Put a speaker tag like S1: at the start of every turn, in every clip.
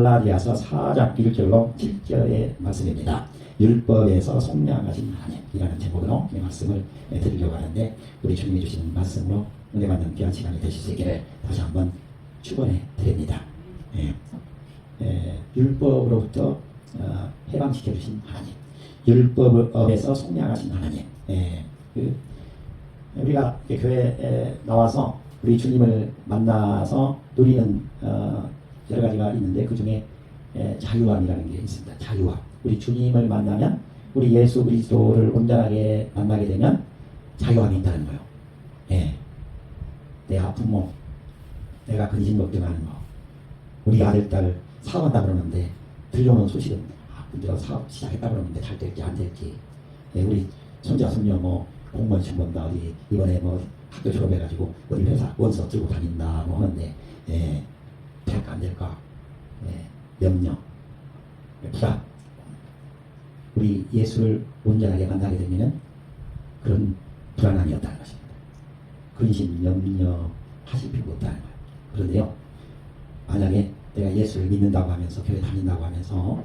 S1: 갈라디아서 4장 1절로 7절의 말씀입니다. 율법에서 속량하신 하나님이라는 제목으로 이 말씀을 드리려고 하는데, 우리 주님이 주시는 말씀으로 은혜 받는 귀한 시간이 되실 수 있기를 다시 한번 축원해 드립니다. 율법으로부터 해방시켜 주신 하나님, 율법에서 속량하신 하나님. 우리가 교회에 나와서 우리 주님을 만나서 누리는 여러 가지가 있는데, 그 중에 자유함이라는 게 있습니다. 자유함. 우리 주님을 만나면, 우리 예수 그리스도를 온전하게 만나게 되면 자유함이 있다는 거예요. 내 아픈 몸, 내가 근심 걱정하는 거, 우리 아들 딸 사업한다 그러는데 들려오는 소식은 문제가 사업 시작했다 그러는데 잘 될지 안 될지, 우리 손자 손녀 뭐 공무원 시험 본다, 어디 이번에 뭐 학교 졸업해가지고 어디 회사 원서 들고 다닌다 뭐 하는데 될까 안 될까, 염려, 불안. 우리 예수를 온전하게 만나게 되면은 그런 불안함이 없다는 것입니다. 근심, 염려 하실 필요가 없다는 거예요. 그런데요, 만약에 내가 예수를 믿는다고 하면서, 교회 다닌다고 하면서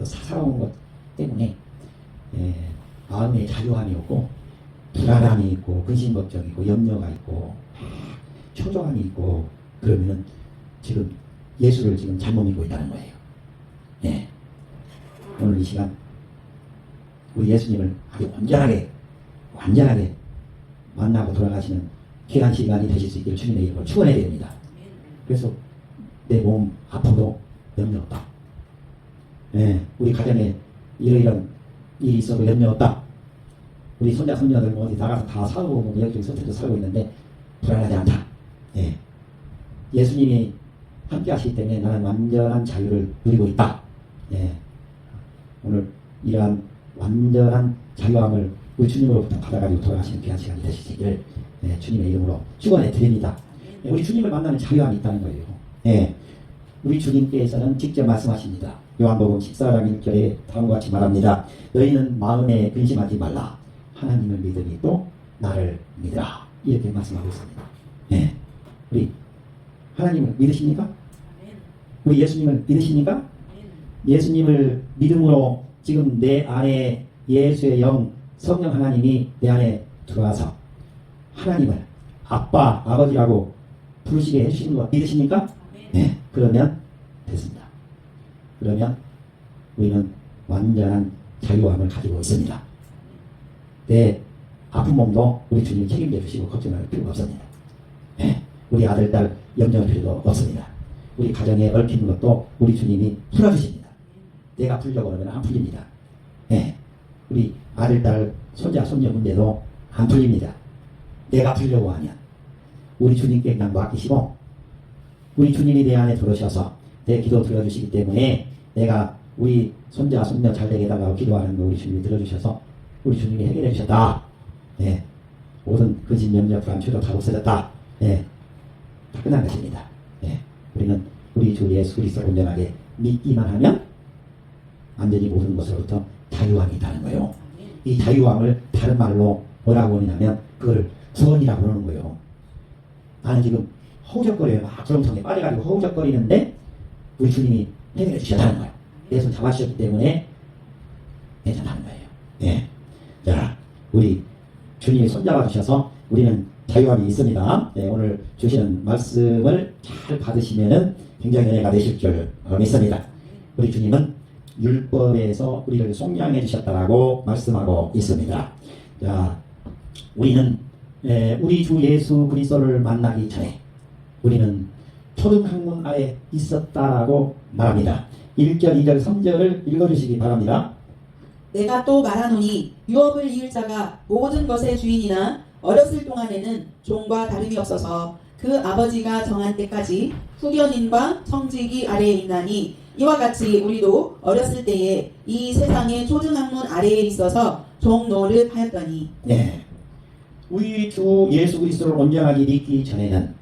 S1: 사사로운 것 때문에 마음에 자유함이 없고 불안함이 있고 근심 걱정이 있고 염려가 있고 초조함이 있고, 그러면은 지금 예수를 지금 잘못 믿고 있다는 거예요. 오늘 이 시간 우리 예수님을 아주 완전하게 만나고 돌아가시는 귀한 시간이 되실 수 있기를 주님의 이름으로 축원해 드립니다. 그래서 내 몸 아파도 염려 없다. 우리 가정에 이런 일이 있어도 염려 없다. 우리 손자 손녀들 뭐 어디 나가서 다 살고 여기저기 선택도 살고 있는데 불안하지 않다. 예수님이 함께 하시기 때문에 나는 완전한 자유를 누리고 있다. 오늘 이러한 완전한 자유함을 우리 주님으로부터 받아가지고 돌아가시는 귀한 시간이 되실 수 있기를 주님의 이름으로 축원해 드립니다. 우리 주님을 만나는 자유함이 있다는 거예요. 우리 주님께서는 직접 말씀하십니다. 요한복음 14장 1절에 다음과 같이 말합니다. 너희는 마음에 근심하지 말라. 하나님을 믿으니 또 나를 믿으라. 이렇게 말씀하고 있습니다. 우리 하나님을 믿으십니까? 우리 예수님을 믿으십니까? 예수님을 믿음으로 지금 내 안에 예수의 영, 성령 하나님이 내 안에 들어와서 하나님을 아빠, 아버지라고 부르시게 해주시는 거 믿으십니까? 그러면 됐습니다. 그러면 우리는 완전한 자유함을 가지고 있습니다. 내 아픈 몸도 우리 주님이 책임져 주시고 걱정할 필요가 없습니다. 우리 아들, 딸 염려할 필요도 없습니다. 우리 가정에 얽히는 것도 우리 주님이 풀어주십니다. 내가 풀려고 그러면 안 풀립니다. 우리 아들, 딸, 손자, 손녀 문제도 안 풀립니다. 내가 풀려고 하면 우리 주님께 그냥 맡기시고, 우리 주님이 내 안에 들어오셔서 내 기도 들어주시기 때문에 내가 우리 손자, 손녀 잘 되게 해달라고 기도하는 거 우리 주님이 들어주셔서 우리 주님이 해결해 주셨다. 모든 근심, 염려, 불안, 초조 다 없어졌다. 다 끝난 것입니다. 우리는 우리 주 예수 그리스도를 온전하게 믿기만 하면 완전히 모든 것으로부터 자유함이 있다는 거예요. 이 자유함을 다른 말로 뭐라고 하냐면 그걸 구원이라고 그러는 거예요. 나는 지금 허우적거려요. 막 구렁텅이에 빠져가지고 허우적거리는데 우리 주님이 해결해 주셨다는 거예요. 내 손 잡아주셨기 때문에 괜찮다는 거예요. 자, 우리 주님이 손잡아 주셔서 우리는 자유함이 있습니다. 오늘 주시는 말씀을 잘 받으시면은 굉장히 은혜가 되실 줄 믿습니다. 우리 주님은 율법에서 우리를 속량해 주셨다라고 말씀하고 있습니다. 자, 우리는 우리 주 예수 그리스도를 만나기 전에 우리는 초등학문 아래 있었다라고 말합니다. 1절, 2절, 3절을 읽어주시기 바랍니다.
S2: 내가 또 말하노니 유업을 이을 자가 모든 것의 주인이나 어렸을 동안에는 종과 다름이 없어서 그 아버지가 정한 때까지 후견인과 청지기 아래에 있나니, 이와 같이 우리도 어렸을 때에 이 세상의 초등학문 아래에 있어서 종 노릇 하였더니.
S1: 우리 주 예수 그리스도를 온전하게 믿기 전에는,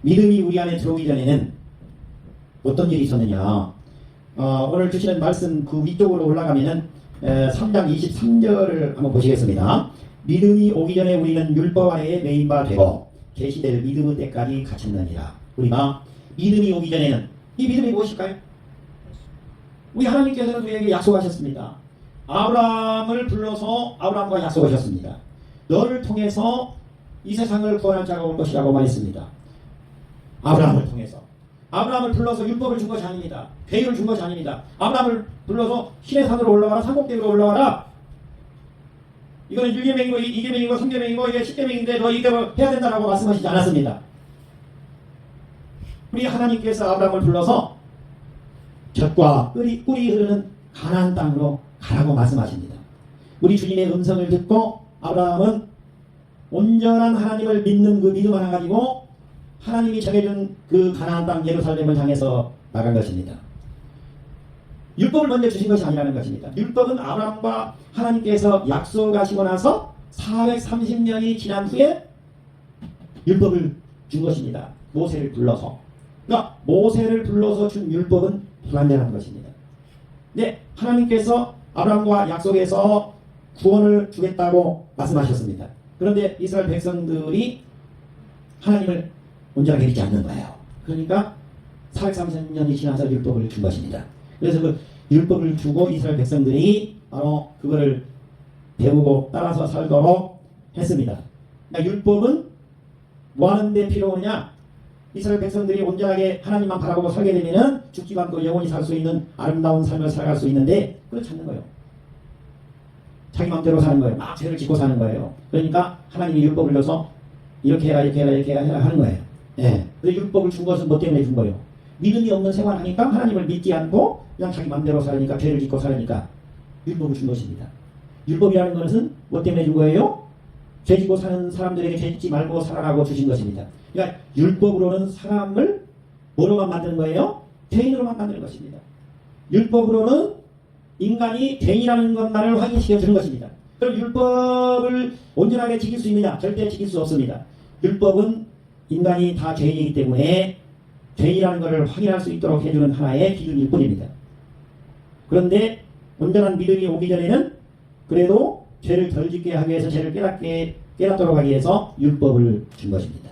S1: 믿음이 우리 안에 들어오기 전에는 어떤 일이 있었느냐. 오늘 주시는 말씀 그 위쪽으로 올라가면은 3장 23절을 한번 보시겠습니다. 믿음이 오기 전에 우리는 율법 아래에 매인 바 되고 계시될 믿음의 때까지 갇혔느니라. 우리가 믿음이 오기 전에는, 이 믿음이 무엇일까요? 우리 하나님께서는 우리에게 약속하셨습니다. 아브라함을 불러서 아브라함과 약속하셨습니다. 너를 통해서 이 세상을 구원할 자가 올 것이라고 말했습니다. 아브라함을 통해서. 아브라함을 불러서 율법을 준 것이 아닙니다. 계율을 준 것이 아닙니다. 아브라함을 불러서 신의 산으로 올라와라, 산꼭대기로 올라와라. 이거는 1계명이고 2계명이고 3계명이고 이게 10계명인데 너 이거 해야 된다라고 말씀하시지 않았습니다. 우리 하나님께서 아브라함을 불러서 젖과 꿀이 흐르는 가나안 땅으로 가라고 말씀하십니다. 우리 주님의 음성을 듣고 아브라함은 온전한 하나님을 믿는 그 믿음 하나 가지고 하나님이 정해준 그 가나안 땅 예루살렘을 향해서 나간 것입니다. 율법을 먼저 주신 것이 아니라는 것입니다. 율법은 아브라함과 하나님께서 약속하시고 나서 430년이 지난 후에 율법을 준 것입니다. 모세를 불러서. 그러니까 모세를 불러서 준 율법은 불완전한 것입니다. 네, 하나님께서 아브라함과 약속해서 구원을 주겠다고 말씀하셨습니다. 그런데 이스라엘 백성들이 하나님을 온전하게 믿지 않는 거예요. 그러니까 430년이 지나서 율법을 준 것입니다. 그래서 그 율법을 주고 이스라엘 백성들이 바로 그거를 배우고 따라서 살도록 했습니다. 그러니까 율법은 뭐 하는데 필요하냐? 이스라엘 백성들이 온전하게 하나님만 바라보고 살게 되면은 죽지도 않고 영원히 살 수 있는 아름다운 삶을 살아갈 수 있는데 그걸 찾는 거예요. 자기 마음대로 사는 거예요. 막 죄를 짓고 사는 거예요. 그러니까 하나님이 율법을 줘서 이렇게 해라 이렇게 해라 이렇게 해라 하는 거예요. 예. 근데 율법을 준 것은 뭐 때문에 준 거예요? 믿음이 없는 생활하니까 하나님을 믿지 않고 그냥 자기 마음대로 살으니까 죄를 짓고 살으니까 율법을 준 것입니다. 율법이라는 것은 뭐 때문에 준 거예요? 죄 짓고 사는 사람들에게 죄 짓지 말고 살아라고 주신 것입니다. 그러니까 율법으로는 사람을 뭐로만 만드는 거예요? 죄인으로만 만드는 것입니다. 율법으로는 인간이 죄인이라는 것만을 확인시켜 주는 것입니다. 그럼 율법을 온전하게 지킬 수 있느냐? 절대 지킬 수 없습니다. 율법은 인간이 다 죄인이기 때문에 죄인이라는 것을 확인할 수 있도록 해주는 하나의 기준일 뿐입니다. 그런데 온전한 믿음이 오기 전에는 그래도 죄를 덜 짓게 하기 위해서 죄를 깨닫도록 하기 위해서 율법을 준 것입니다.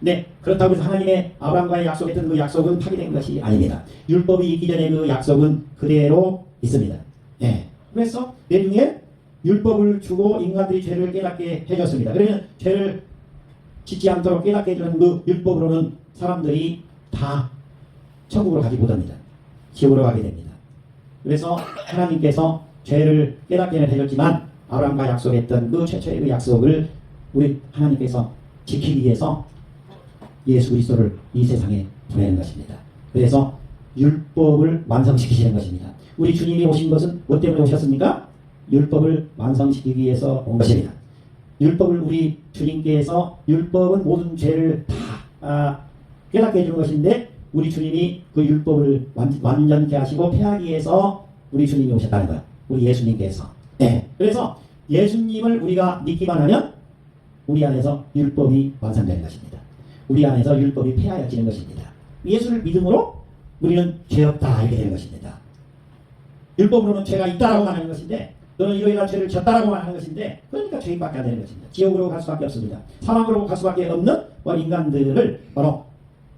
S1: 네, 그렇다고 해서 하나님의 아브라함과의 약속했던 그 약속은 파기된 것이 아닙니다. 율법이 있기 전에 그 약속은 그대로 있습니다. 네, 그래서 내중에 율법을 주고 인간들이 죄를 깨닫게 해줬습니다. 그러면 죄를 짓지 않도록 깨닫게 해주는 그 율법으로는 사람들이 다 천국으로 가지 못합니다. 지옥으로 가게 됩니다. 그래서 하나님께서 죄를 깨닫게 해줬지만 아브라함과 약속했던 그 최초의 그 약속을 우리 하나님께서 지키기 위해서 예수 그리스도를 이 세상에 보내는 것입니다. 그래서 율법을 완성시키시는 것입니다. 우리 주님이 오신 것은 뭐 때문에 오셨습니까? 율법을 완성시키기 위해서 온 것입니다. 율법을 우리 주님께서 율법은 모든 죄를 다 깨닫게 해주는 것인데 우리 주님이 그 율법을 완전케 하시고 폐하기 위해서 우리 주님이 오셨다는 거예요. 우리 예수님께서. 네. 그래서 예수님을 우리가 믿기만 하면 우리 안에서 율법이 완성되는 것입니다. 우리 안에서 율법이 폐하여지는 것입니다. 예수를 믿음으로 우리는 죄 없다 이렇게 되는 것입니다. 율법으로는 죄가 있다라고만 하는 것인데 너는 이러이러한 죄를 졌다라고만 하는 것인데 그러니까 죄인밖에 안 되는 것입니다. 지옥으로 갈 수밖에 없습니다. 사망으로 갈 수밖에 없는 인간들을 바로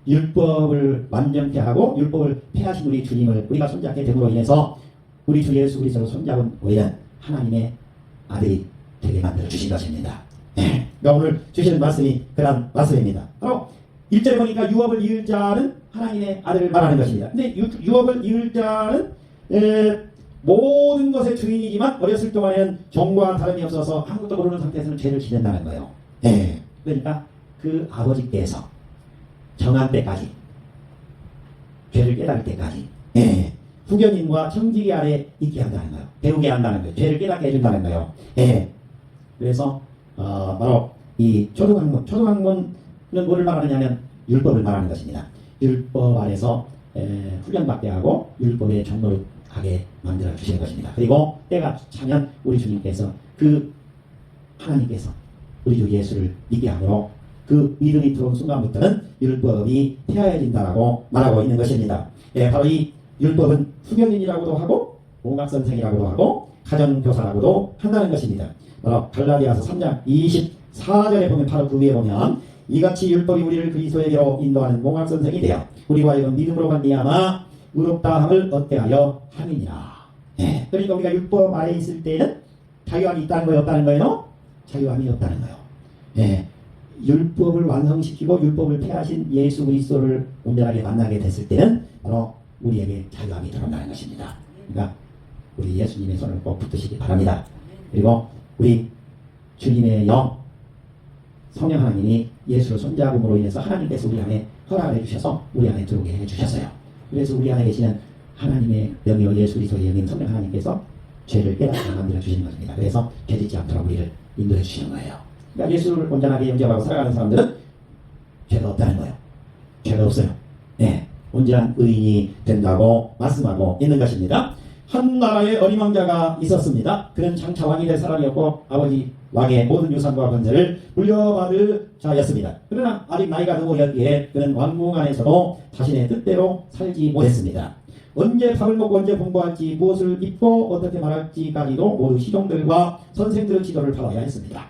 S1: 율법을 완전케 하고 율법을 폐하신 우리 주님을 우리가 손잡게 됨으로 인해서 우리 주 예수 그리스도로 손잡은 우리는 하나님의 아들이 되게 만들어 주신 것입니다. 네. 그러니까 오늘 주시는 말씀이 그런 말씀입니다. 바로 1절에 보니까 유업을 이을 자는 하나님의 아들을 말하는 것입니다. 근데 유업을 이을 자는 모든 것의 주인이지만 어렸을 동안에는 종과 다름이 없어서 아무것도 모르는 상태에서는 죄를 짓는다는 거예요. 네. 그러니까 그 아버지께서 정한 때까지 죄를 깨달을 때까지 후견인과 청지기 아래 있게 한다는 거예요. 배우게 한다는 거예요. 죄를 깨닫게 해준다는 거예요. 그래서 바로 이 초등학문은 뭐를 말하느냐면 율법을 말하는 것입니다. 율법 안에서 훈련받게 하고 율법의 종로하게 만들어 주시는 것입니다. 그리고 때가 차면 우리 주님께서 하나님께서 우리 주 예수를 믿게 함으로 그 믿음이 들어온 순간부터는 율법이 폐하여진다라고 말하고 있는 것입니다. 바로 이 율법은 후견인이라고도 하고 공학선생이라고도 하고 가정교사라고도 한다는 것입니다. 바로 갈라디아서 3장 24절에 보면 바로 그 위에 보면 이같이 율법이 우리를 그리스도에게로 인도하는 공학선생이 되어 우리와 이런 믿음으로 말미암아 의롭다함을 얻게 하려 함이니라. 예. 그러니까 우리가 율법 아래에 있을 때는 자유함이 있다는 거예요, 없다는 거예요? 자유함이 없다는 거예요. 예. 율법을 완성시키고 율법을 폐하신 예수 그리스도를 온전하게 만나게 됐을 때는 바로 우리에게 자유함이 들어온다는 것입니다. 그러니까 우리 예수님의 손을 꼭 붙드시기 바랍니다. 그리고 우리 주님의 영 성령 하나님이 예수를 손잡음으로 인해서 하나님께서 우리 안에 허락을 해주셔서 우리 안에 들어오게 해주셨어요. 그래서 우리 안에 계시는 하나님의 영이요 예수 그리스도의 영인 성령 하나님께서 죄를 깨닫게 만들어 주시는 것입니다. 그래서 깨지지 않도록 우리를 인도해 주시는 거예요. 그러니까 예수를 온전하게 영접하고 살아가는 사람들은 죄가 없다는 거예요. 죄가 없어요. 네, 온전한 의인이 된다고 말씀하고 있는 것입니다. 한 나라에 어린 왕자가 있었습니다. 그는 장차 왕이 될 사람이었고 아버지 왕의 모든 유산과 권세를 물려받을 자였습니다. 그러나 아직 나이가 드물었기에 그는 왕궁 안에서도 자신의 뜻대로 살지 못했습니다. 언제 밥을 먹고 언제 공부할지 무엇을 입고 어떻게 말할지까지도 모두 시종들과 선생들의 지도를 받아야 했습니다.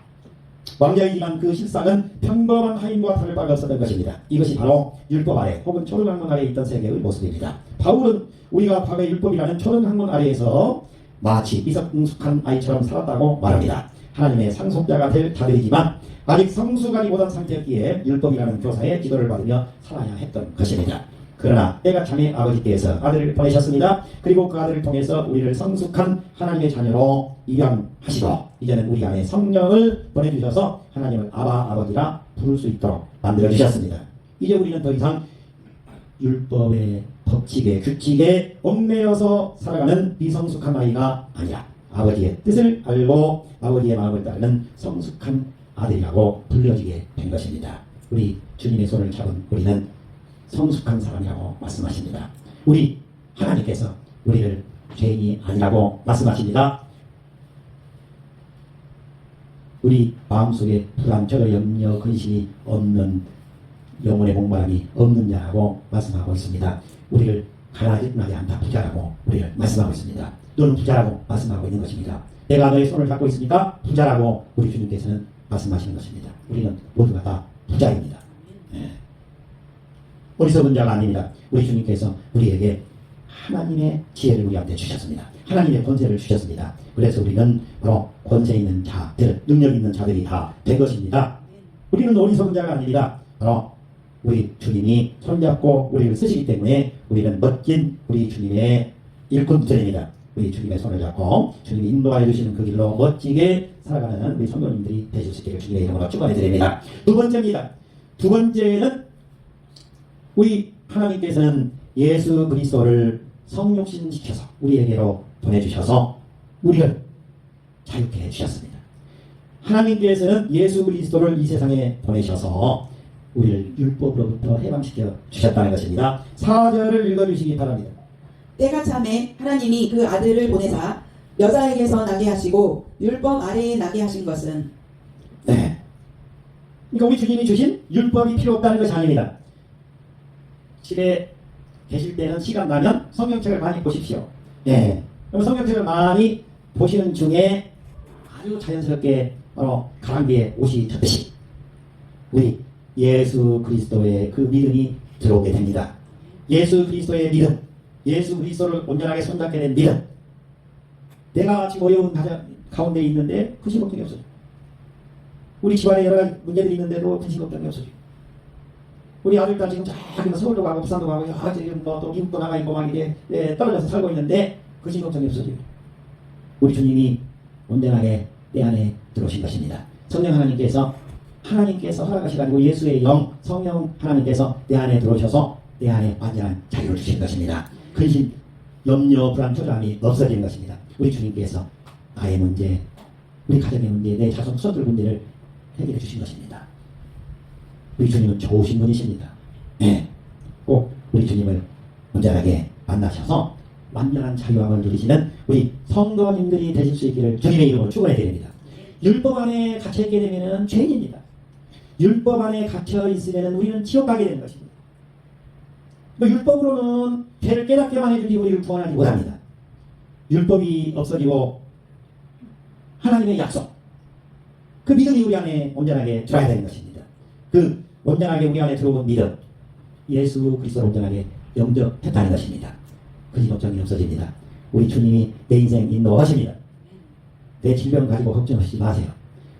S1: 왕자이지만 그 실상은 평범한 하인과 다를 바가 없었던 것입니다. 이것이 바로 율법 아래 혹은 초등학문 아래에 있던 세계의 모습입니다. 바울은 우리가 과거의 율법이라는 초등학문 아래에서 마치 미성숙한 아이처럼 살았다고 말합니다. 하나님의 상속자가 될 자들이지만 아직 성숙하지 못한 상태였기에 율법이라는 교사의 지도를 받으며 살아야 했던 것입니다. 그러나 때가 참에 아버지께서 아들을 보내셨습니다. 그리고 그 아들을 통해서 우리를 성숙한 하나님의 자녀로 입양하시고 이제는 우리 안에 성령을 보내주셔서 하나님을 아바 아버지라 부를 수 있도록 만들어주셨습니다. 이제 우리는 더 이상 율법의 법칙에 규칙에 얽매여서 살아가는 미성숙한 아이가 아니라 아버지의 뜻을 알고 아버지의 마음을 따르는 성숙한 아들이라고 불려지게 된 것입니다. 우리 주님의 손을 잡은 우리는 성숙한 사람이라고 말씀하십니다. 우리 하나님께서 우리를 죄인이 아니라고 말씀하십니다. 우리 마음속에 불안, 절여, 염려, 근심이 없는 영혼의 목마름이 없는 자라고 말씀하고 있습니다. 우리를 가난하지 않다 부자라고 우리를 말씀하고 있습니다. 너는 부자라고 말씀하고 있는 것입니다. 내가 너의 손을 잡고 있으니까 부자라고 우리 주님께서는 말씀하시는 것입니다. 우리는 모두가 다 부자입니다. 네. 어리석은 자가 아닙니다. 우리 주님께서 우리에게 하나님의 지혜를 우리한테 주셨습니다. 하나님의 권세를 주셨습니다. 그래서 우리는 바로 권세 있는 자들, 능력 있는 자들이 다 된 것입니다. 우리는 어리석은 자가 아닙니다. 바로 우리 주님이 손잡고 우리를 쓰시기 때문에 우리는 멋진 우리 주님의 일꾼들입니다. 우리 주님의 손을 잡고 주님이 인도하여 주시는 그 길로 멋지게 살아가는 우리 성도님들이 되실 수 있기를 주님의 이름으로 축원해 드립니다. 두 번째입니다. 두 번째는 우리 하나님께서는 예수 그리스도를 성육신시켜서 우리에게로 보내주셔서 우리를 자유케 해주셨습니다. 하나님께서는 예수 그리스도를 이 세상에 보내셔서 우리를 율법으로부터 해방시켜 주셨다는 것입니다. 4절을 읽어주시기 바랍니다.
S2: 때가 참에 하나님이 그 아들을 보내사 여자에게서 나게 하시고 율법 아래에 나게 하신 것은
S1: 네. 그러니까 우리 주님이 주신 율법이 필요 없다는 것이 아닙니다. 집에 계실 때는 시간 나면 성경책을 많이 보십시오. 예. 그럼 성경책을 많이 보시는 중에 아주 자연스럽게 바로 가랑비에 옷이 젖듯이 우리 예수 그리스도의 그 믿음이 들어오게 됩니다. 예수 그리스도의 믿음, 예수 그리스도를 온전하게 손잡게 된 믿음. 내가 지금 어려운 가운데 있는데 근심 걱정이 없어요. 우리 집안에 여러 가지 문제들이 있는데도 근심 걱정이 없어요. 우리 아들딸 지금 자기는 서울도 가고 부산도 가고 지금 또 미국도 나가 있고 막 이게 떨어져서 살고 있는데 근심 걱정이 없어요. 우리 주님이 온전하게 때 안에 들어오신 것입니다. 성령 하나님께서 허락하셔가지고 예수의 영 성령 하나님께서 내 안에 들어오셔서 내 안에 완전한 자유를 주신 것입니다. 근심, 염려, 불안, 초조함이 없어지는 것입니다. 우리 주님께서 나의 문제, 우리 가정의 문제, 내 자손 수들 문제를 해결해 주신 것입니다. 우리 주님은 좋으신 분이십니다. 네. 꼭 우리 주님을 온전하게 만나셔서 완전한 자유함을 누리시는 우리 성도님들이 되실 수 있기를 주님의 이름으로 축원해 드립니다. 율법 안에 갇혀있게 되면 죄인입니다. 율법 안에 갇혀 있으면 우리는 지옥 가게 되는 것입니다. 율법으로는 죄를 깨닫게만 해주지 우리를 구원하지 못합니다. 율법이 없어지고 하나님의 약속, 그 믿음이 우리 안에 온전하게 들어야 되는 것입니다. 온전하게 우리 안에 들어온 믿음, 예수 그리스도를 온전하게 영접했다는 것입니다. 그 걱정이 없어집니다. 우리 주님이 내 인생 인도하십니다. 내 질병 가지고 걱정하시지 마세요.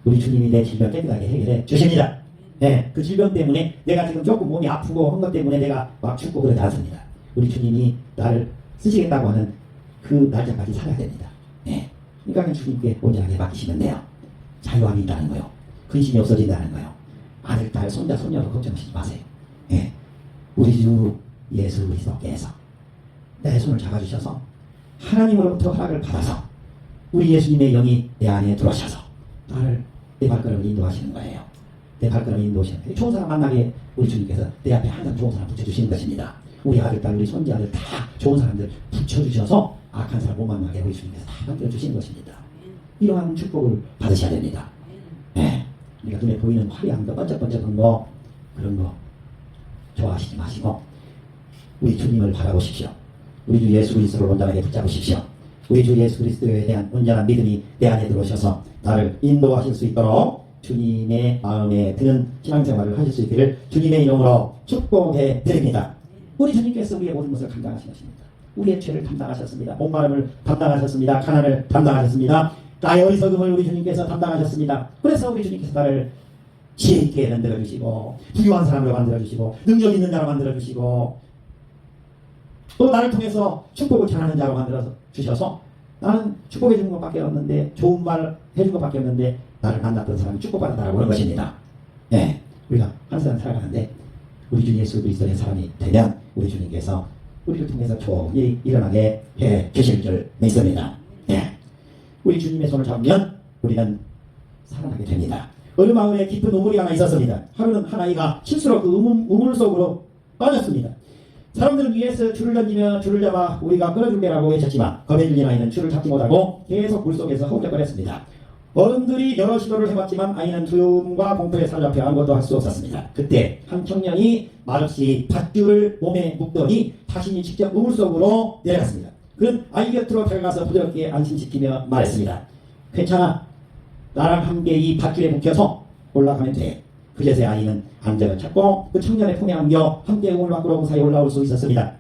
S1: 우리 주님이 내 질병 깨끗하게 해결해 주십니다. 네, 그 질병 때문에 내가 지금 조금 몸이 아프고 한 것 때문에 내가 막 죽고 그러지 않습니다. 우리 주님이 나를 쓰시겠다고 하는 그 날짜까지 살아야 됩니다. 네. 그러니까 주님께 온전하게 맡기시면 돼요. 자유함이 있다는 거요. 근심이 없어진다는 거요. 아들, 딸, 손자, 손녀로 걱정하시지 마세요. 네. 우리 주 예수 그리스도께서 내 손을 잡아주셔서 하나님으로부터 허락을 받아서 우리 예수님의 영이 내 안에 들어오셔서 나를 내 발걸음을 인도하시는 거예요. 내 발걸음을 인도하시는 거예요. 좋은 사람 만나게 우리 주님께서 내 앞에 항상 좋은 사람 붙여주시는 것입니다. 우리 아들, 딸, 우리 손자들 다 좋은 사람들 붙여주셔서 악한 사람 못 만나게 우리 주님께서 다 만들어주시는 것입니다. 이러한 축복을 받으셔야 됩니다. 네. 그러니까 눈에 보이는 화려한 거, 번쩍번쩍한 거, 그런 거 좋아하시지 마시고 우리 주님을 바라보십시오. 우리 주 예수 그리스도를 온전하게 붙잡으십시오. 우리 주 예수 그리스도에 대한 온전한 믿음이 내 안에 들어오셔서 나를 인도하실 수 있도록 주님의 마음에 드는 신앙생활을 하실 수 있기를 주님의 이름으로 축복해 드립니다. 우리 주님께서 우리의 모든 것을 감당하신 것입니다. 우리의 죄를 감당하셨습니다. 목마름을 감당하셨습니다. 가난을 감당하셨습니다. 나의 어리석음을 우리 주님께서 담당하셨습니다. 그래서 우리 주님께서 나를 지혜 있게 만들어주시고 부유한 사람으로 만들어주시고 능력 있는 자로 만들어주시고 또 나를 통해서 축복을 전하는 자로 만들어 주셔서 나는 축복해 주는 것밖에 없는데 좋은 말 해준 것밖에 없는데 나를 만났던 사람이 축복받았다라고 하는 것입니다. 예, 우리가 한 사람 살아가는데 우리 주 예수 그리스도의 사람이 되면 우리 주님께서 우리를 통해서 좋은 일이 일어나게 해 주실 줄 믿습니다. 예, 우리 주님의 손을 잡으면 우리는 살아나게 됩니다. 어느 마을에 깊은 우물이 하나 있었습니다. 하루는 한 아이가 실수로 그 우물 속으로 빠졌습니다. 사람들은 위에서 줄을 던지며 줄을 잡아 우리가 끌어줄게라고 외쳤지만 겁에 질린 아이는 줄을 잡지 못하고 계속 물속에서 허우적거렸습니다. 어른들이 여러 시도를 해봤지만 아이는 두려움과 공포에 사로잡혀 아무것도 할 수 없었습니다. 그때 한 청년이 말없이 밧줄을 몸에 묶더니 자신이 직접 우물 속으로 내려갔습니다. 그는 아이 곁으로 다가가서 부드럽게 안심시키며 말했습니다. 괜찮아. 나랑 함께 이 밧줄에 묶여서 올라가면 돼. 그제서야 아이는 안전을 찾고 그 청년의 품에 안겨 함께 우물 밖으로 무사히 올라올 수 있었습니다.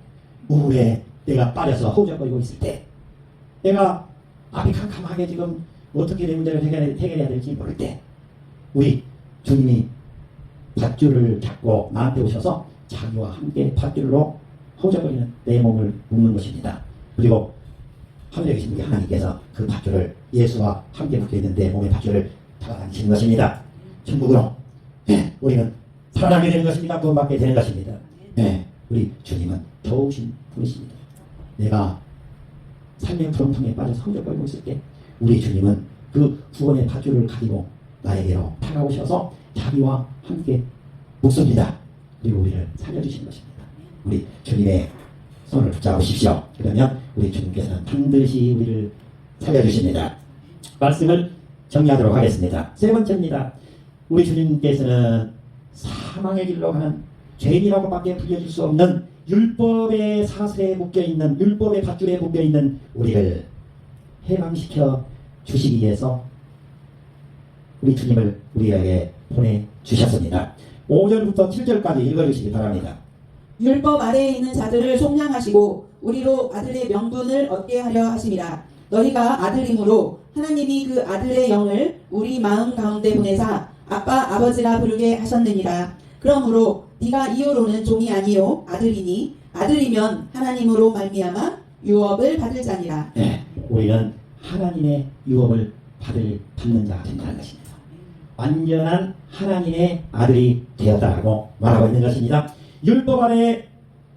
S1: 우물에 내가 빠져서 허우적거리고 있을 때 내가 앞이 캄캄하게 지금 어떻게 내 문제를 해결해야 될지 모를 때 우리 주님이 밧줄을 잡고 나한테 오셔서 자기와 함께 밧줄로 허우적거리는 내 몸을 묶는 것입니다. 그리고 하늘에 계신 우리 하나님께서 그 밧줄을 예수와 함께 묶여있는 내 몸의 밧줄을 잡아당기시는 것입니다. 천국으로 우리는 살아나게 되는 것입니다. 구원받게 되는 것입니다. 우리 주님은 좋으신 분이십니다. 내가 삶의 구렁텅이에 빠져서 허우적거리고 있을 때 우리 주님은 그 구원의 밧줄을 가지고 나에게로 다가오셔서 자기와 함께 묶습니다. 그리고 우리를 살려주시는 것입니다. 우리 주님의 손을 붙잡으십시오. 그러면 우리 주님께서는 반드시 우리를 살려주십니다. 말씀을 정리하도록 하겠습니다. 세 번째입니다. 우리 주님께서는 사망의 길로 가는 죄인이라고밖에 불려질 수 없는 율법의 사슬에 묶여있는 율법의 밧줄에 묶여있는 우리를 해방시켜 주시기 위해서 우리 주님을 우리에게 보내주셨습니다. 5절부터 7절까지 읽어주시기 바랍니다.
S2: 율법 아래에 있는 자들을 속량하시고 우리로 아들의 명분을 얻게 하려 하심이라. 너희가 아들이므로 하나님이 그 아들의 영을 우리 마음 가운데 보내사 아빠 아버지라 부르게 하셨느니라. 그러므로 네가 이후로는 종이 아니요 아들이니 아들이면 하나님으로 말미암아 유업을 받을 자니라.
S1: 우리는 하나님의 유업을 받는 자가 된다는 것입니다. 완전한 하나님의 아들이 되었다라고 말하고 있는 것입니다. 율법 아래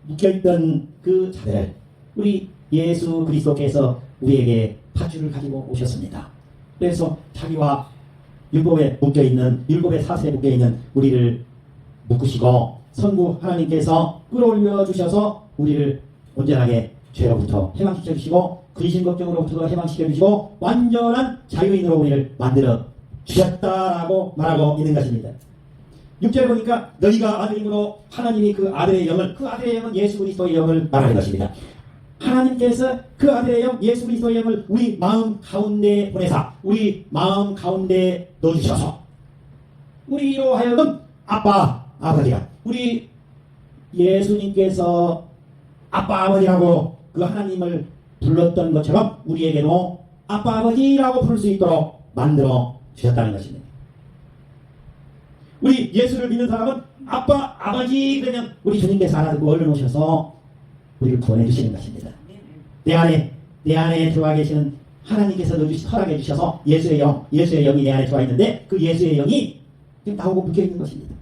S1: 묶여있던 그 자들을 우리 예수 그리스도께서 우리에게 밧줄을 가지고 오셨습니다. 그래서 자기와 율법에 묶여있는 율법의 사슬에 묶여있는 우리를 묶으시고 성부 하나님께서 끌어올려 주셔서 우리를 온전하게 죄로부터 해방시켜 주시고 근심 걱정으로부터 해방시켜 주시고 완전한 자유인으로 우리를 만들어 주셨다라고 말하고 있는 것입니다. 6절 보니까 너희가 아들이므로 하나님이 그 아들의 영을 그 아들의 영은 예수 그리스도의 영을 말하는 것입니다. 하나님께서 그 아들의 영 예수 그리스도의 영을 우리 마음 가운데 보내사 우리 마음 가운데 넣어주셔서 우리로 하여금 아빠 아버지가 우리 예수님께서 아빠 아버지라고 그 하나님을 불렀던 것처럼 우리에게도 아빠 아버지라고 부를 수 있도록 만들어 주셨다는 것입니다. 우리 예수를 믿는 사람은 아빠 아버지 그러면 우리 주님께서 알아듣고 얼른 오셔서 우리를 구원해 주시는 것입니다. 내 안에 들어와 계시는 하나님께서 허락해 주셔서 예수의 영이 내 안에 들어와 있는데 그 예수의 영이 지금 나오고 묶여 있는 것입니다.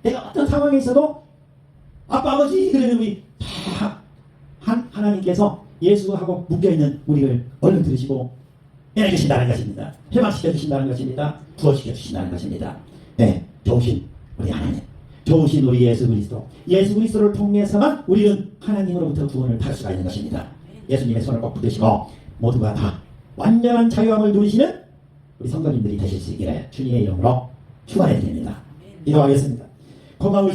S1: 내가 어떤 상황에 있어도 아빠 아버지 그러면 우리 다 하나님께서 예수하고 묶여 있는 우리를 얼른 들으시고 해주신다는 것입니다. 해방시켜 주신다는 것입니다. 구원시켜 주신다는 것입니다. 네, 좋으신 우리 하나님, 좋으신 우리 예수 그리스도를 통해서만 우리는 하나님으로부터 구원을 받을 수가 있는 것입니다. 예수님의 손을 꼭 붙드시고 모두가 다 완전한 자유함을 누리시는 우리 성도님들이 되실 수 있기를 주님의 이름으로 축원해 드립니다. 기도하겠습니다. 고마우신